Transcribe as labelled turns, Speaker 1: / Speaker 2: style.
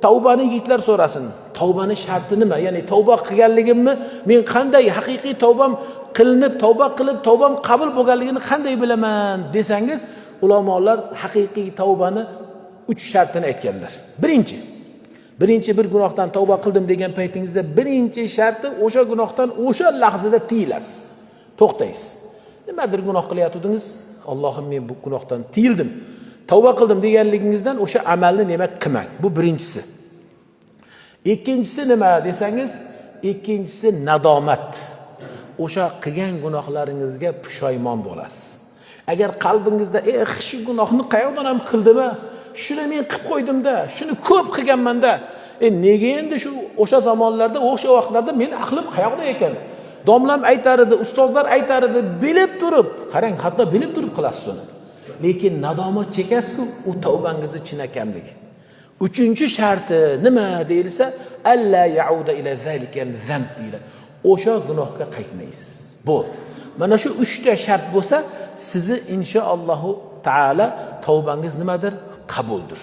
Speaker 1: tavbani yigitlar so'rasin. Tavbani sharti nima? Ya'ni tavba qilganligimni men qanday haqiqiy tavbam qilinib, tavba qilib, tavbam qabul bo'lganligini qanday bilaman desangiz, ulamolar haqiqiy tavbani 3 shartini aytganlar. Birinchi bir gunohdan tavba qildim degan paytingizda birinchi sharti o'sha gunohdan o'sha lahzada tiyilasiz. To'xtaysiz. Nimadir gunoh qilayotdingiz? Allohim men bu gunohdan tiyildim. Tavba qildim deganligingizdan o'sha amalni nima qilmang. Bu birinchisi. Ikkinchisi nima desangiz, ikkinchisi nadomat. O'sha qilgan gunohlaringizga pushaymon bo'lasiz. Agar qalbingizda shu gunohni qayoqdan ham qildimmi? Shuni men qilib qo'ydim-da, shuni ko'p qilganman-da. Nega endi shu o'sha zamonlarda, o'sha vaqtlarda men aqlim qayoqda ekan? Domlam aytar edi, ustozlar aytar edi, bilib turib, qarang, hatto bilib turib qilasiz uni. Lekin nadomat chekasiz-ku, u tavbangizni chinakamiga. Uchinchi sharti nima deyilsa, alla yauda ila zalikal zamb deyiladi. O'sha gunohga qaytmaysiz. Bo'ldi. Mana shu 3 ta shart bo'lsa, sizni inshaalloh taala tavbangiz nimadir? Qabuldir.